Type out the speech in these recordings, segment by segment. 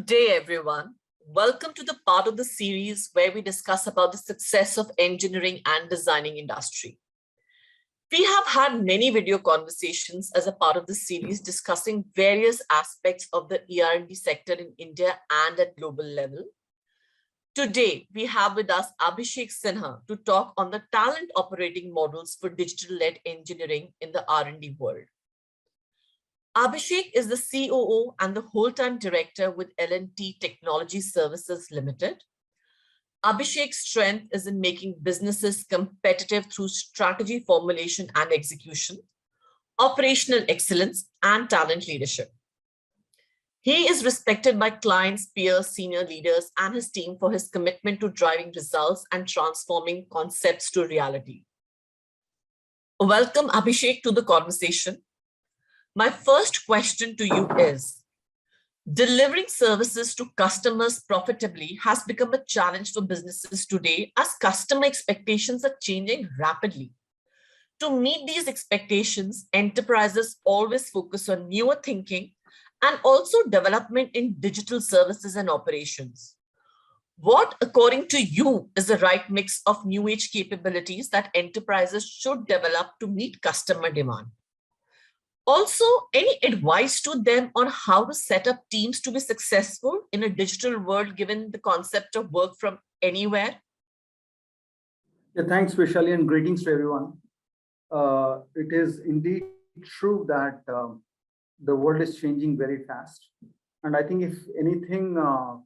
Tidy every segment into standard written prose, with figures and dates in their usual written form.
Good day, everyone. Welcome to the part of the series where we discuss about the success of engineering and designing industry. We have had many video conversations as a part of the series discussing various aspects of the ER&D sector in India and at global level. Today, we have with us Abhishek Sinha to talk on the talent operating models for digital-led engineering in the R&D world. Abhishek is the COO and the whole-time director with L&T Technology Services Limited. Abhishek's strength is in making businesses competitive through strategy formulation and execution, operational excellence, and talent leadership. He is respected by clients, peers, senior leaders, and his team for his commitment to driving results and transforming concepts to reality. Welcome, Abhishek, to the conversation. My first question to you is, delivering services to customers profitably has become a challenge for businesses today as customer expectations are changing rapidly. To meet these expectations, enterprises always focus on newer thinking and also development in digital services and operations. What, according to you, is the right mix of new age capabilities that enterprises should develop to meet customer demand? Also, any advice to them on how to set up teams to be successful in a digital world, given the concept of work from anywhere? Yeah, thanks, Vishali, and greetings to everyone. It is indeed true that the world is changing very fast. And I think if anything,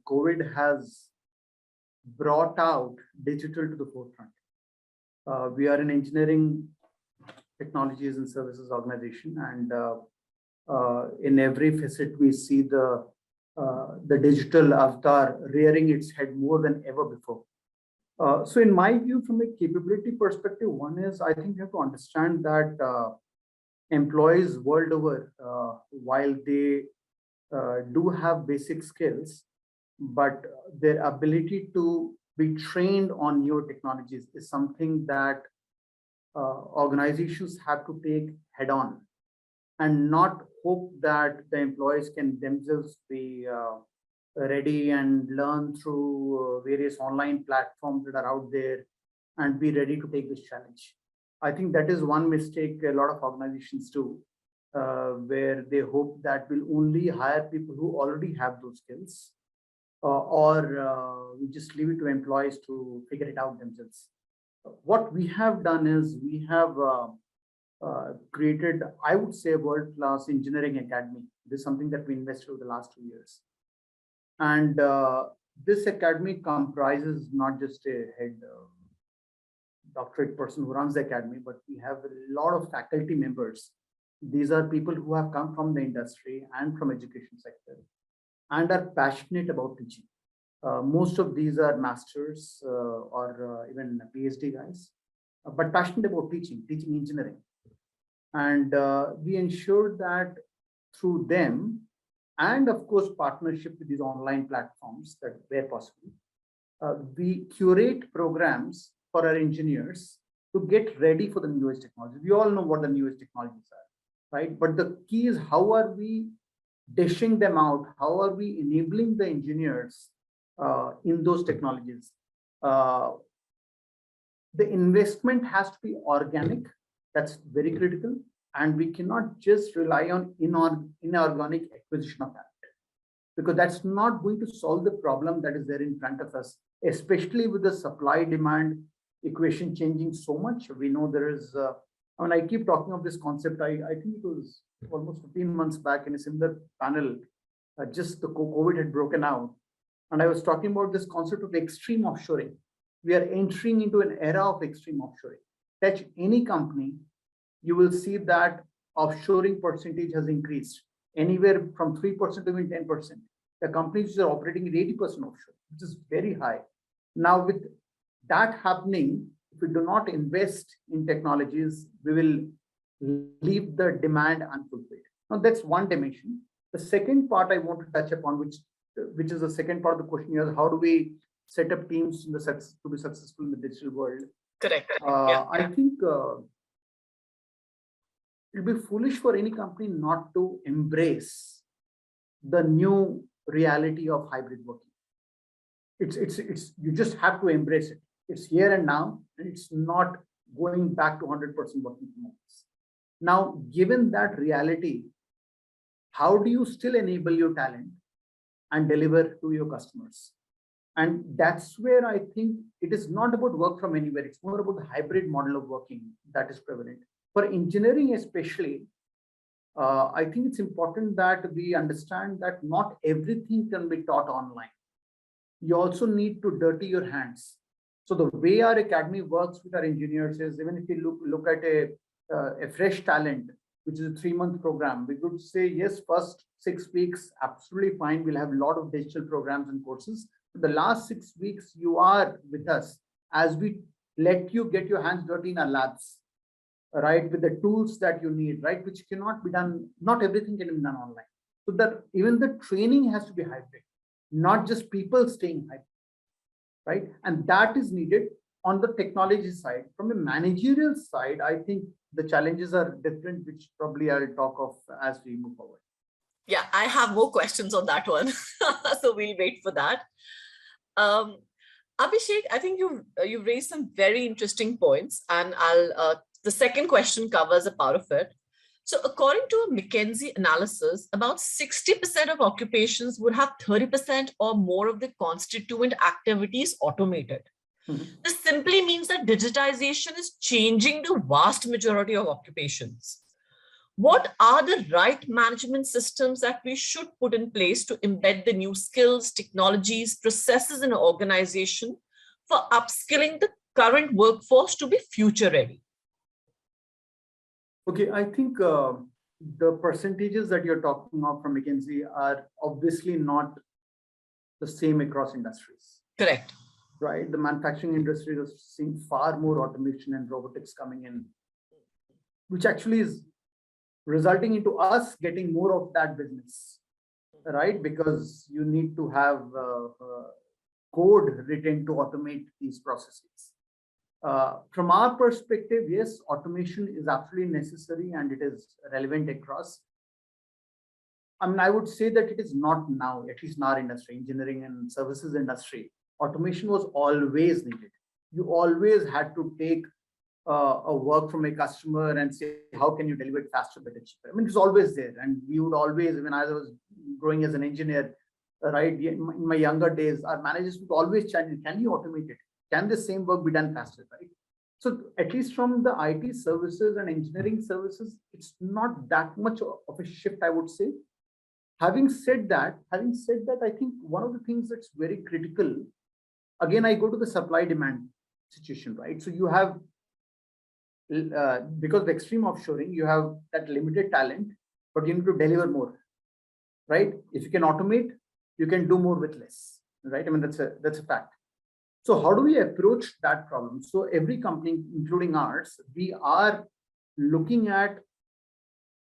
COVID has brought out digital to the forefront. We are an engineering technologies and services organization, and in every facet we see the digital avatar rearing its head more than ever before. So in my view, from a capability perspective, one is I think you have to understand that employees world over, while they do have basic skills, but their ability to be trained on newer technologies is something that organizations have to take head on and not hope that the employees can themselves be ready and learn through various online platforms that are out there and be ready to take this challenge. I think that is one mistake a lot of organizations do, where they hope that we'll only hire people who already have those skills, or we just leave it to employees to figure it out themselves. What we have done is we have created, I would say, a world-class engineering academy. This is something that we invested over the last 2 years. And this academy comprises not just a head doctorate person who runs the academy, but we have a lot of faculty members. These are people who have come from the industry and from education sector and are passionate about teaching. Most of these are masters or even PhD guys, but passionate about teaching engineering. And we ensured that through them, and of course, partnership with these online platforms that where possible, we curate programs for our engineers to get ready for the newest technology. We all know what the newest technologies are, right? But the key is how are we dishing them out? How are we enabling the engineers in those technologies? The investment has to be organic. That's very critical. And we cannot just rely on inorganic acquisition of that, because that's not going to solve the problem that is there in front of us, especially with the supply-demand equation changing so much. We know there is, I keep talking of this concept. I think it was almost 15 months back in a similar panel, just the COVID had broken out. And I was talking about this concept of extreme offshoring. We are entering into an era of extreme offshoring. Touch any company, you will see that offshoring percentage has increased anywhere from 3% to even 10%. The companies are operating at 80% offshore, which is very high. Now, with that happening, if we do not invest in technologies, we will leave the demand unfulfilled. Now, that's one dimension. The second part I want to touch upon, which is the second part of the question, is how do we set up teams to be successful in the digital world? Correct. I think it'll be foolish for any company not to embrace the new reality of hybrid working. It's you just have to embrace it. It's here and now, and it's not going back to 100% working from office. Now, given that reality, how do you still enable your talent and deliver to your customers? And that's where I think it is not about work from anywhere. It's more about the hybrid model of working that is prevalent. For engineering especially, I think it's important that we understand that not everything can be taught online. You also need to dirty your hands. So the way our academy works with our engineers is, even if you look at a fresh talent, which is a 3-month program, we could say, yes, first 6 weeks, absolutely fine. We'll have a lot of digital programs and courses. But the last 6 weeks, you are with us as we let you get your hands dirty in our labs, right? With the tools that you need, right? Which cannot be done, not everything can be done online. So that even the training has to be hybrid, not just people staying hybrid, right? And that is needed on the technology side. From a managerial side, I think the challenges are different, which probably I'll talk of as we move forward. Yeah, I have more questions on that one. So we'll wait for that. Abhishek, I think you've raised some very interesting points, and the second question covers a part of it. So according to a McKinsey analysis, about 60% of occupations would have 30% or more of the constituent activities automated. This simply means that digitization is changing the vast majority of occupations. What are the right management systems that we should put in place to embed the new skills, technologies, processes in an organization for upskilling the current workforce to be future ready? Okay, I think the percentages that you're talking of from McKinsey are obviously not the same across industries. Correct. Right, the manufacturing industry is seeing far more automation and robotics coming in, which actually is resulting into us getting more of that business, right? Because you need to have code written to automate these processes. From our perspective, yes, automation is absolutely necessary and it is relevant across. I mean, I would say that it is not now, at least in our industry, engineering and services industry. Automation was always needed. You always had to take a work from a customer and say, how can you deliver it faster, better, cheaper? I mean, it's always there. And we would always, when I was growing as an engineer, right, in my younger days, our managers would always challenge, can you automate it? Can the same work be done faster, right? So at least from the IT services and engineering services, it's not that much of a shift, I would say. Having said that, I think one of the things that's very critical, again, I go to the supply demand situation, right? So you have, because of extreme offshoring, you have that limited talent, but you need to deliver more, right? If you can automate, you can do more with less, right? I mean, that's a fact. So how do we approach that problem? So every company, including ours, we are looking at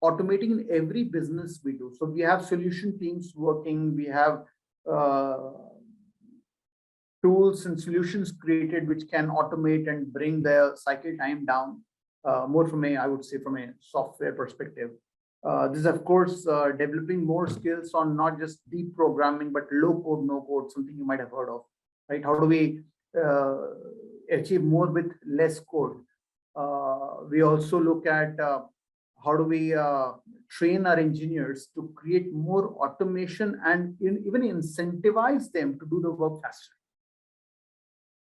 automating in every business we do. So we have solution teams working, we have tools and solutions created which can automate and bring the cycle time down, more from I would say from a software perspective. This is of course developing more skills on not just deep programming, but low code, no code, something you might have heard of, right? How do we achieve more with less code? We also look at how do we train our engineers to create more automation and even incentivize them to do the work faster.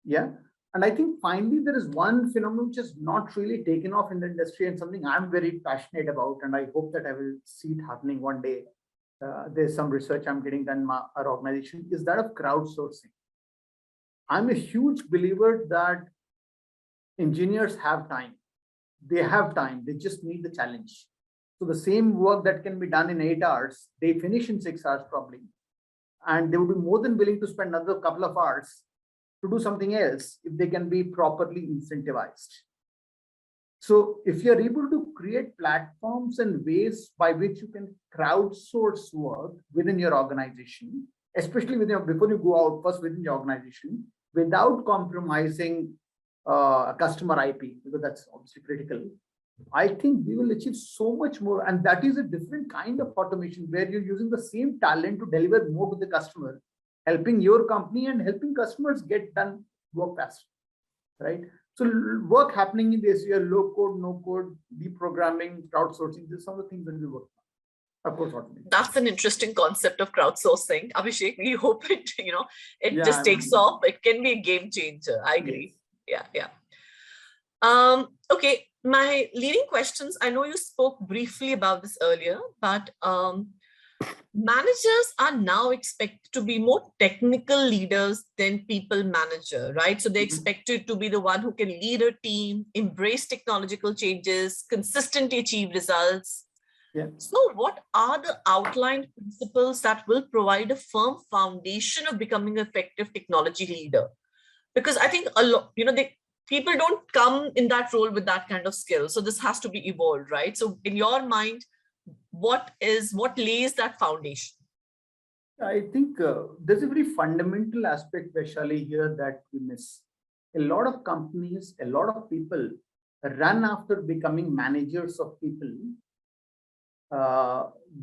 Yeah. And I think finally, there is one phenomenon which is not really taken off in the industry and something I'm very passionate about. And I hope that I will see it happening one day. There's some research I'm getting done in our organization, is that of crowdsourcing. I'm a huge believer that engineers have time. They have time. They just need the challenge. So the same work that can be done in 8 hours, they finish in 6 hours probably. And they would be more than willing to spend another couple of hours to do something else if they can be properly incentivized. So if you're able to create platforms and ways by which you can crowdsource work within your organization, especially before you go out, first within your organization, without compromising customer IP, because that's obviously critical, I think we will achieve so much more. And that is a different kind of automation where you're using the same talent to deliver more to the customer, helping your company and helping customers get done work faster, right? So work happening in this year, low code, no code, deprogramming, crowdsourcing, these are some of the things that we work on. Of course, automation. That's an interesting concept of crowdsourcing. Abhishek, we hope it, it just takes off. It can be a game changer. I agree. Yes. Yeah. Okay, my leading questions, I know you spoke briefly about this earlier, but managers are now expected to be more technical leaders than people manager, right? So they expected to be the one who can lead a team, embrace technological changes, consistently achieve results. Yeah. So what are the outlined principles that will provide a firm foundation of becoming an effective technology leader? Because I think a lot, people don't come in that role with that kind of skill. So this has to be evolved, right? So in your mind, what lays that foundation? I think there's a very fundamental aspect, Vaishali, here that we miss. A lot of companies, a lot of people run after becoming managers of people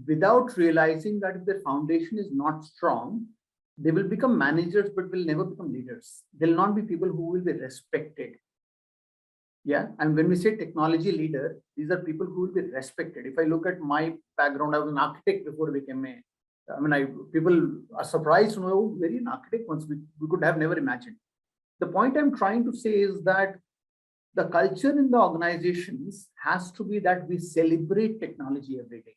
without realizing that if their foundation is not strong, they will become managers, but will never become leaders. They'll not be people who will be respected. Yeah. And when we say technology leader, these are people who will be respected. If I look at my background, I was an architect before I became people are surprised to know very an architect once we could have never imagined. The point I'm trying to say is that the culture in the organizations has to be that we celebrate technology every day.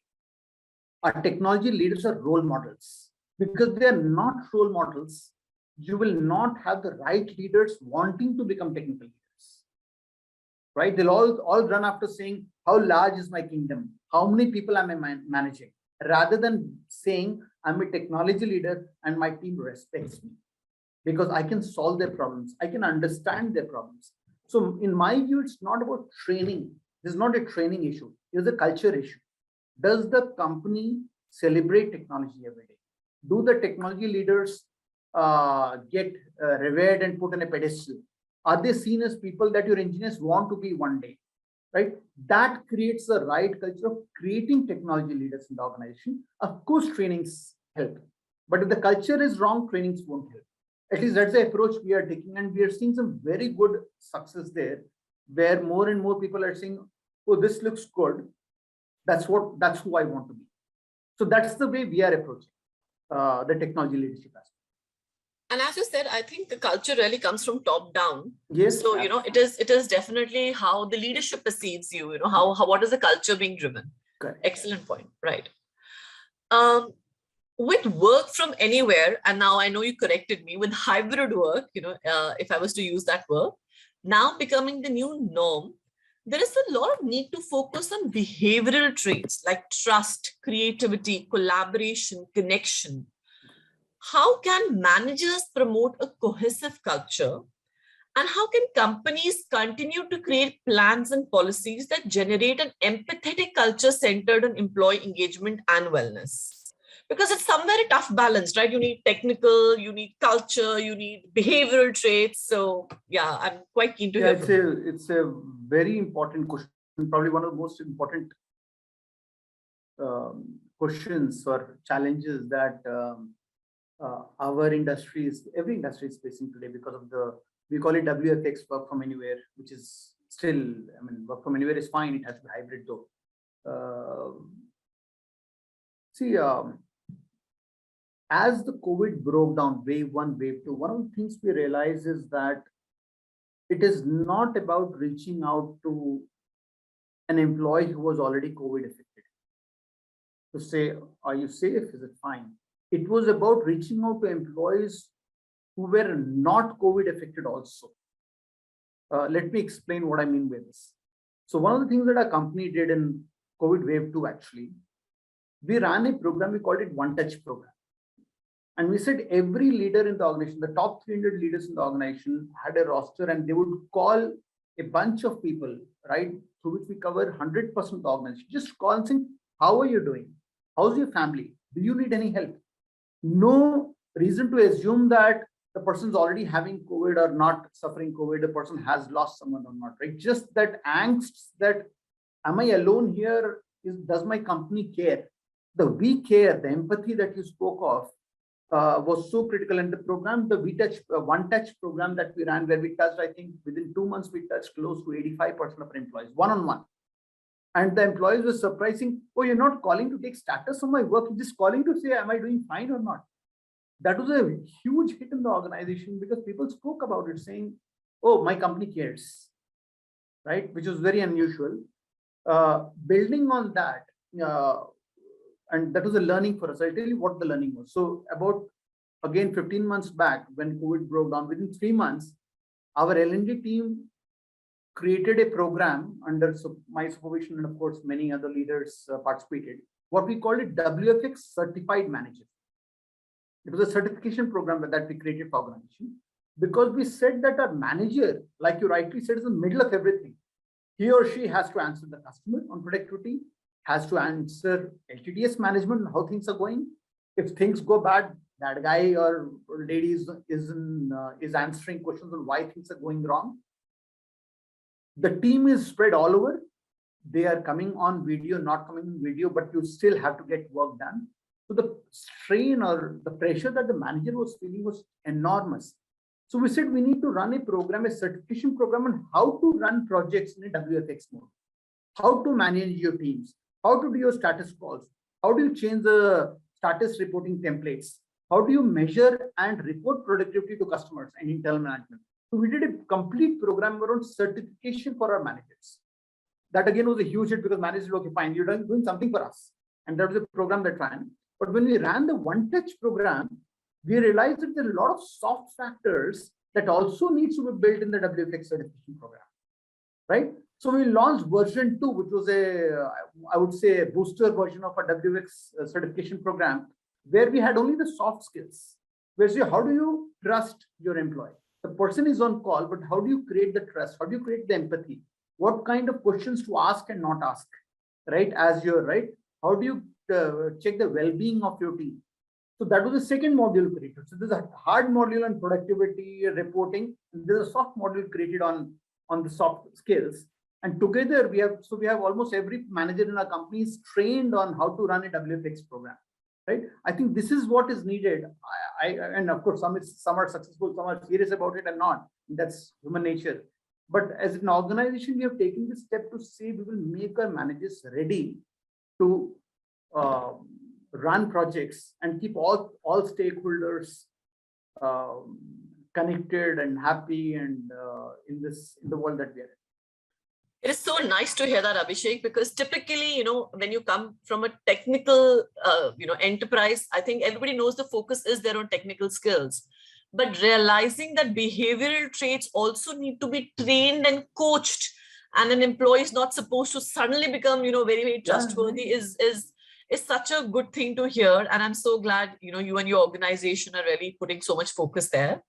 Our technology leaders are role models. Because they are not role models, you will not have the right leaders wanting to become technical leaders, right? They'll all run after saying, how large is my kingdom? How many people am I managing? Rather than saying, I'm a technology leader and my team respects me because I can solve their problems. I can understand their problems. So in my view, it's not about training. This is not a training issue. It's a culture issue. Does the company celebrate technology every day? Do the technology leaders get revered and put on a pedestal? Are they seen as people that your engineers want to be one day, right? That creates the right culture of creating technology leaders in the organization. Of course, trainings help. But if the culture is wrong, trainings won't help. At least that's the approach we are taking. And we are seeing some very good success there, where more and more people are saying, oh, this looks good. That's who I want to be. So that's the way we are approaching the technology leadership aspect. And as you said, I think the culture really comes from top down. Yes. So, it is definitely how the leadership perceives you, what is the culture being driven? Correct. Excellent point. Right. With work from anywhere, and now I know you corrected me, with hybrid work, if I was to use that word, now becoming the new norm, there is a lot of need to focus on behavioral traits like trust, creativity, collaboration, connection. How can managers promote a cohesive culture? And how can companies continue to create plans and policies that generate an empathetic culture centered on employee engagement and wellness? Because it's somewhere a tough balance, right? You need technical, you need culture, you need behavioral traits. So yeah, I'm quite keen to hear. It's a very important question, probably one of the most important questions or challenges that our industries, every industry is facing today because of we call it WFX, work from anywhere, which is still, work from anywhere is fine. It has to be hybrid though. As the COVID broke down, wave 1, wave 2, one of the things we realize is that it is not about reaching out to an employee who was already COVID affected to say, are you safe? Is it fine? It was about reaching out to employees who were not COVID affected also. Let me explain what I mean by this. So one of the things that our company did in COVID wave 2, actually, we ran a program, we called it One Touch program. And we said every leader in the organization, the top 300 leaders in the organization had a roster and they would call a bunch of people, right, through which we cover 100% of the organization. Just call and say, how are you doing? How's your family? Do you need any help? No reason to assume that the person's already having COVID or not suffering COVID, the person has lost someone or not, right? Just that angst that am I alone here? Does my company care? The we care, the empathy that you spoke of was so critical. And the program, the WeTouch, One Touch program that we ran, where we touched, I think within 2 months, we touched close to 85% of our employees, one-on-one. And the employees were surprising, oh, you're not calling to take status on my work, you're just calling to say, am I doing fine or not? That was a huge hit in the organization because people spoke about it saying, oh, my company cares, right? Which was very unusual. Building on that, and that was a learning for us. I'll tell you what the learning was. So about, again, 15 months back when COVID broke down, within 3 months, our L&D team created a program under my supervision, and of course, many other leaders participated. What we called it WFX Certified Manager. It was a certification program that we created for organization, because we said that our manager, like you rightly said, is in the middle of everything. He or she has to answer the customer on productivity, has to answer LTDS management, how things are going. If things go bad, that guy or lady is answering questions on why things are going wrong. The team is spread all over. They are coming on video, not coming on video, but you still have to get work done. So the strain or the pressure that the manager was feeling was enormous. So we said we need to run a program, a certification program on how to run projects in a WFX mode, how to manage your teams, how to do your status calls, how do you change the status reporting templates, how do you measure and report productivity to customers and internal management. So we did a complete program around certification for our managers. That again was a huge hit because managers said, okay, fine, you're doing something for us. And that was a program that ran. But when we ran the One Touch program, we realized that there are a lot of soft factors that also needs to be built in the WFX certification program, right? So we launched version 2, which was I would say, a booster version of a WFX certification program, where we had only the soft skills. Where say, how do you trust your employee? The person is on call, but how do you create the trust? How do you create the empathy? What kind of questions to ask and not ask, right? As you're right, how do you check the well-being of your team? So that was the second module created. So there's a hard module on productivity, reporting, and there's a soft module created on the soft skills. And together we have almost every manager in our company is trained on how to run a WFX program, right? I think this is what is needed. And of course, some are successful, some are serious about it and not. That's human nature. But as an organization, we have taken this step to say we will make our managers ready to run projects and keep all stakeholders connected and happy and in the world that we are in. It is so nice to hear that, Abhishek, because typically, when you come from a technical, enterprise, I think everybody knows the focus is there on technical skills, but realizing that behavioral traits also need to be trained and coached, and an employee is not supposed to suddenly become, very, very trustworthy is such a good thing to hear. And I'm so glad, you and your organization are really putting so much focus there.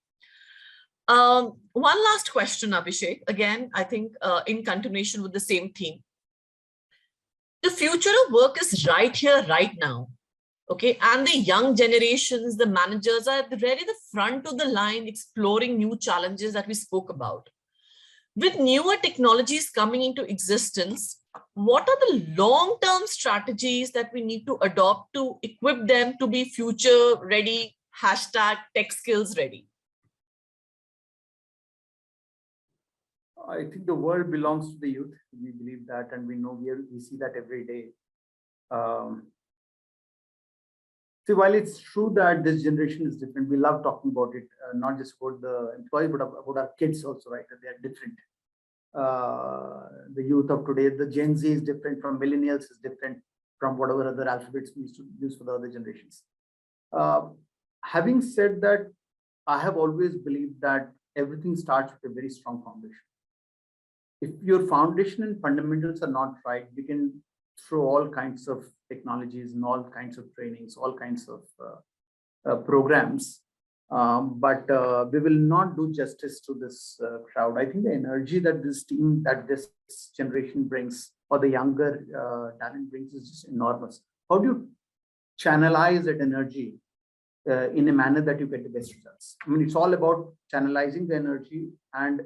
One last question, Abhishek. Again, I think in continuation with the same theme. The future of work is right here, right now. Okay. And the young generations, the managers are really the front of the line exploring new challenges that we spoke about. With newer technologies coming into existence, what are the long-term strategies that we need to adopt to equip them to be future ready, #tech skills ready? I think the world belongs to the youth. We believe that, and we know we see that every day. See, while it's true that this generation is different, we love talking about it, not just about the employees, but about our kids also, right? That they are different. The youth of today, the Gen Z is different from millennials, is different from whatever other alphabets we used to use for the other generations. Having said that, I have always believed that everything starts with a very strong foundation. If your foundation and fundamentals are not right, you can throw all kinds of technologies and all kinds of trainings, all kinds of programs, but we will not do justice to this crowd. I think the energy that this team, that this generation brings, or the younger talent brings, is just enormous. How do you channelize that energy in a manner that you get the best results? I mean, it's all about channelizing the energy and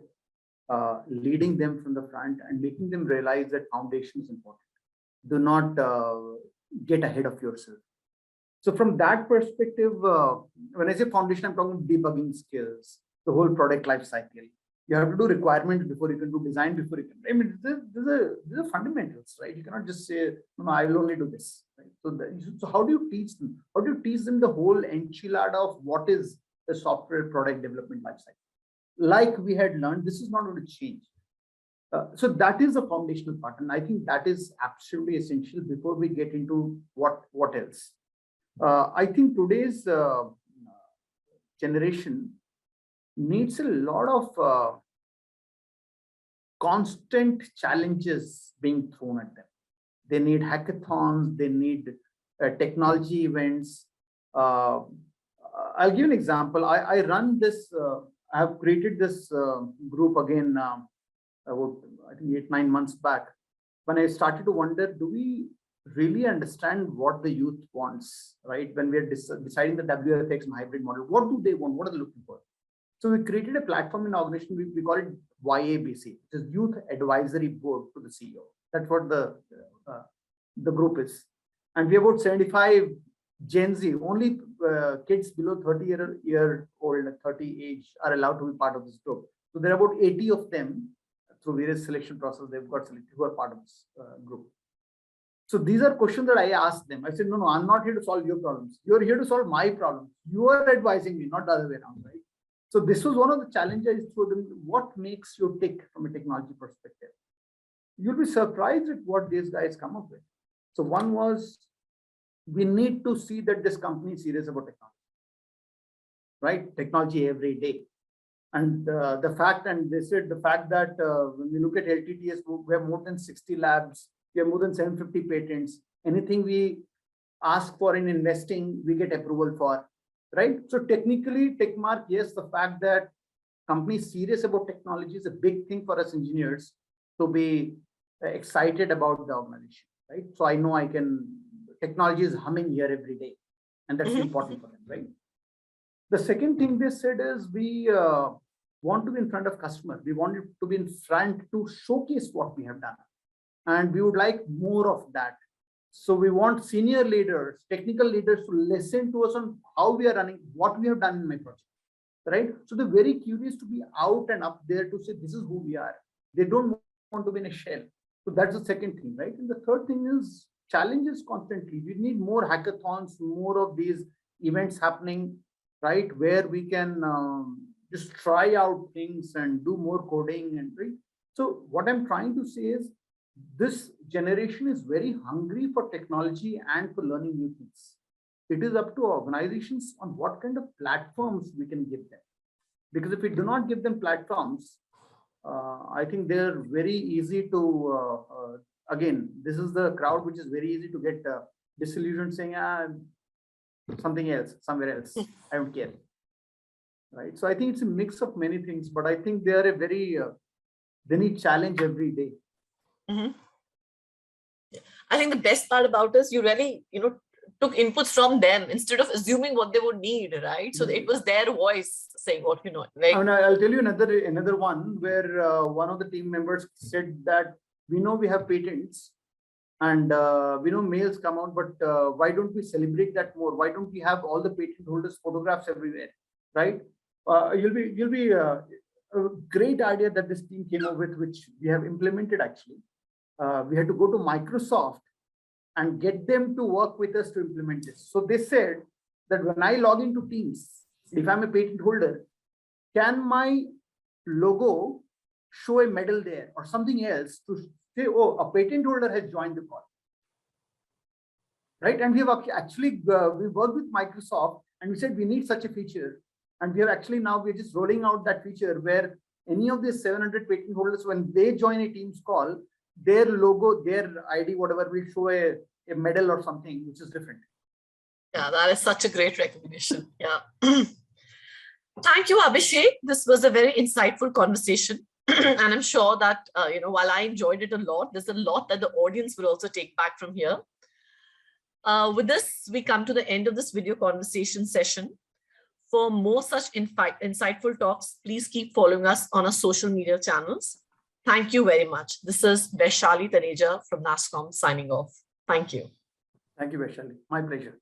leading them from the front and making them realize that foundation is important. Do not get ahead of yourself. So from that perspective, when I say foundation, I'm talking debugging skills, the whole product life cycle. You have to do requirements before you can do design, before you can. I mean, these are fundamentals, right? You cannot just say, no, I will only do this. Right? So how do you teach them? How do you teach them the whole enchilada of what is the software product development life cycle? Like we had learned, this is not going to change. So that is the foundational part, and I think that is absolutely essential before we get into what else. I think today's generation needs a lot of constant challenges being thrown at them. They need hackathons, they need technology events. I'll give an example. I run this, I have created this group again, about, I think 8-9 months back, when I started to wonder, do we really understand what the youth wants, right? When we are deciding the WFX and hybrid model, what do they want? What are they looking for? So we created a platform in our organization. We call it YABC, which is Youth Advisory Board to the CEO. That's what the group is. And we have about 75 Gen Z, only kids below 30 old, 30 age are allowed to be part of this group. So there are about 80 of them through various selection process. They've got selected who are part of this group. So these are questions that I asked them. I said, no, I'm not here to solve your problems. You're here to solve my problems. You are advising me, not the other way around, right? So this was one of the challenges for them. What makes you tick from a technology perspective? You'll be surprised at what these guys come up with. So one was, we need to see that this company is serious about technology, right? Technology every day. And the fact, and they said the fact that when we look at LTTS, we have more than 60 labs, we have more than 750 patents. Anything we ask for in investing, we get approval for, right? So technically, Techmark, yes, the fact that company is serious about technology is a big thing for us engineers to be excited about the organization, right? So I know technology is humming here every day, and that's important for them, right? The second thing they said is we want to be in front of customer. We want to be in front to showcase what we have done. And we would like more of that. So we want senior leaders, technical leaders to listen to us on how we are running, what we have done in my project, right? So they're very curious to be out and up there to say, this is who we are. They don't want to be in a shell. So that's the second thing, right? And the third thing is challenges constantly. We need more hackathons, more of these events happening, right? Where we can just try out things and do more coding and right. So what I'm trying to say is this generation is very hungry for technology and for learning new things. It is up to organizations on what kind of platforms we can give them. Because if we do not give them platforms, I think they're very easy to, again, this is the crowd which is very easy to get disillusioned saying, something else, somewhere else, I don't care. Right. So I think it's a mix of many things, but I think they are a very, they need challenge every day. I think the best part about is you really, took inputs from them instead of assuming what they would need, right? So it was their voice saying what right? And I'll tell you another one where one of the team members said that we know we have patents and we know mails come out, but why don't we celebrate that more? Why don't we have all the patent holders photographs everywhere, right? You'll be a great idea that this team came up with, which we have implemented actually. We had to go to Microsoft and get them to work with us to implement this. So they said that when I log into Teams, if I'm a patent holder, can my logo show a medal there or something else to say, oh, a patent holder has joined the call, right? And we have actually, we worked with Microsoft and we said we need such a feature. And we have actually now, we're just rolling out that feature where any of these 700 patent holders, when they join a Teams call, their logo, their ID, whatever, will show a medal or something, which is different. Yeah, that is such a great recognition. Yeah. Thank you, Abhishek. This was a very insightful conversation. And I'm sure that, while I enjoyed it a lot, there's a lot that the audience will also take back from here. With this, we come to the end of this video conversation session. For more such insightful talks, please keep following us on our social media channels. Thank you very much. This is Vaishali Taneja from NASSCOM signing off. Thank you. Thank you, Vaishali. My pleasure.